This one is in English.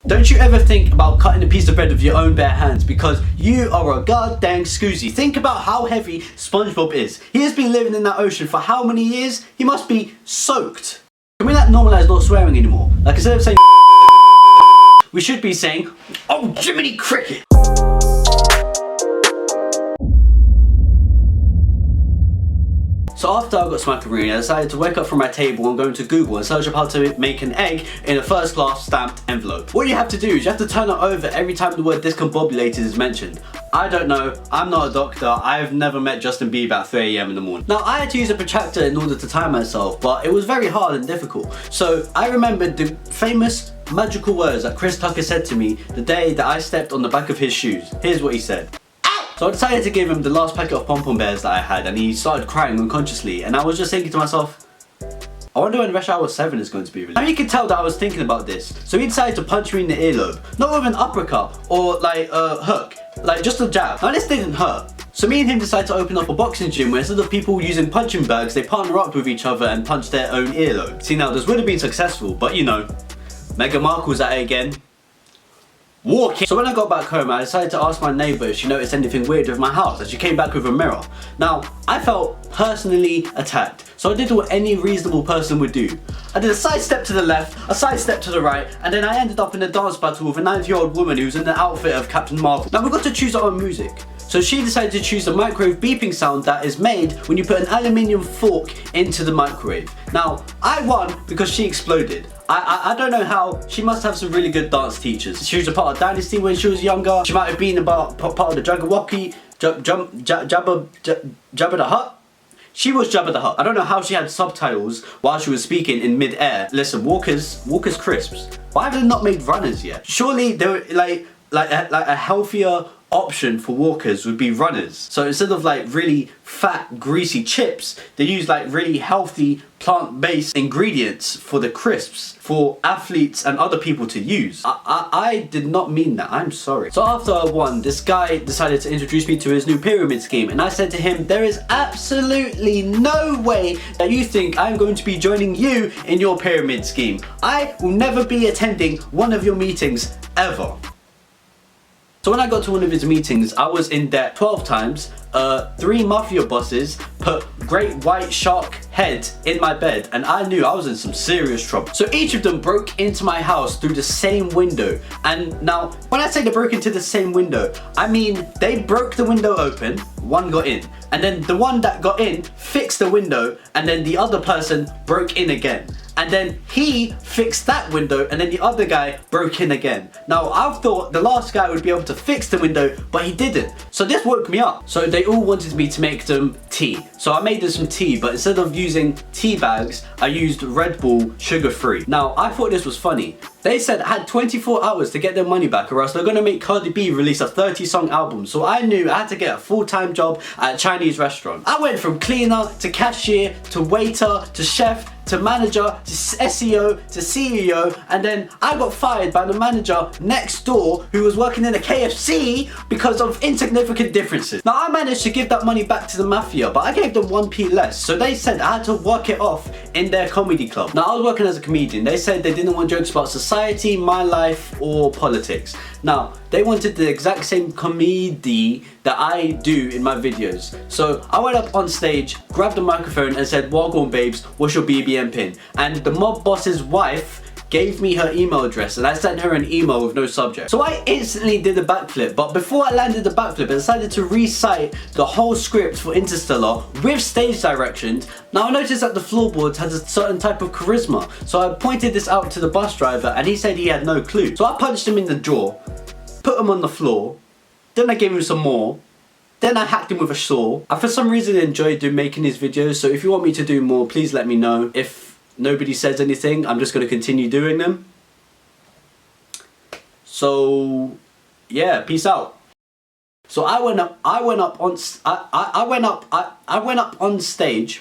Don't you ever think about cutting a piece of bread with your own bare hands because you are a goddamn scoozy. Think about how heavy SpongeBob is. He has been living in that ocean for how many years? He must be soaked. Can we like normalize not swearing anymore? Like instead of saying we should be saying, oh Jiminy Cricket. So after I got smackaroonie, I decided to wake up from my table and go into Google and search up how to make an egg in a first class stamped envelope. What you have to do is you have to turn it over every time the word discombobulated is mentioned. I don't know, I'm not a doctor, I've never met Justin Bieber at 3 AM in the morning. Now I had to use a protractor in order to time myself, but it was very hard and difficult. So I remembered the famous magical words that Chris Tucker said to me the day that I stepped on the back of his shoes. Here's what he said. So I decided to give him the last packet of pom-pom bears that I had and he started crying unconsciously and I was just thinking to myself, I wonder when Rush Hour 7 is going to be released. Now you can tell that I was thinking about this. So he decided to punch me in the earlobe. Not with an uppercut or like a hook, like just a jab. Now this didn't hurt. So me and him decided to open up a boxing gym where instead of people using punching bags, they partner up with each other and punch their own earlobe. See now this would have been successful, but you know, Meghan Markle's at it again. Walking. So when I got back home, I decided to ask my neighbour if she noticed anything weird with my house as she came back with a mirror. Now, I felt personally attacked, so I did what any reasonable person would do. I did a side step to the left, a side step to the right, and then I ended up in a dance battle with a 90-year-old woman who was in the outfit of Captain Marvel. Now we've got to choose our own music. So she decided to choose the microwave beeping sound that is made when you put an aluminium fork into the microwave. Now, I won because she exploded. I don't know how, she must have some really good dance teachers. She was a part of Dynasty when she was younger. She might have been part of the Jabberwocky, Jabba the Hutt. She was Jabba the Hutt. I don't know how she had subtitles while she was speaking in mid-air. Listen, Walker's Crisps. Why have they not made runners yet? Surely they were like a healthier option for Walkers would be runners. So instead of like really fat, greasy chips, they use like really healthy plant-based ingredients for the crisps for athletes and other people to use. I did not mean that, I'm sorry. So after I won, this guy decided to introduce me to his new pyramid scheme and I said to him, there is absolutely no way that you think I'm going to be joining you in your pyramid scheme. I will never be attending one of your meetings ever. So when I got to one of his meetings, I was in debt 12 times, 3 Mafia bosses put great white shark heads in my bed and I knew I was in some serious trouble. So each of them broke into my house through the same window. And now, when I say they broke into the same window, I mean they broke the window open, one got in. And then the one that got in fixed the window and then the other person broke in again. And then he fixed that window and then the other guy broke in again. Now I thought the last guy would be able to fix the window, but he didn't. So this woke me up. So they all wanted me to make them tea. So I made them some tea, but instead of using tea bags, I used Redbull sugar-free. Now I thought this was funny. They said I had 24 hours to get their money back or else they're gonna make Cardi B release a 30-song album. So I knew I had to get a full-time job at a Chinese restaurant. I went from cleaner to cashier to waiter to chef to manager to SEO to CEO, and then I got fired by the manager next door who was working in a KFC because of insignificant differences. Now I managed to give that money back to the Mafia, but I gave them 1p less, so they said I had to work it off in their comedy club. Now I was working as a comedian. They said they didn't want jokes about society, my life, or politics. Now they wanted the exact same comedy that I do in my videos. So I went up on stage, grabbed the microphone and said, "Wagwan babes, what's your BBM pin?" And the mob boss's wife gave me her email address and I sent her an email with no subject. So I instantly did a backflip, but before I landed the backflip, I decided to recite the whole script for Interstellar with stage directions. Now I noticed that the floorboards has a certain type of charisma, so I pointed this out to the bus driver and he said he had no clue. So I punched him in the jaw, put him on the floor, then I gave him some more, then I hacked him with a saw. I for some reason enjoyed making these videos, so if you want me to do more, please let me know. If nobody says anything, I'm just going to continue doing them. So yeah, peace out. So I went up on stage.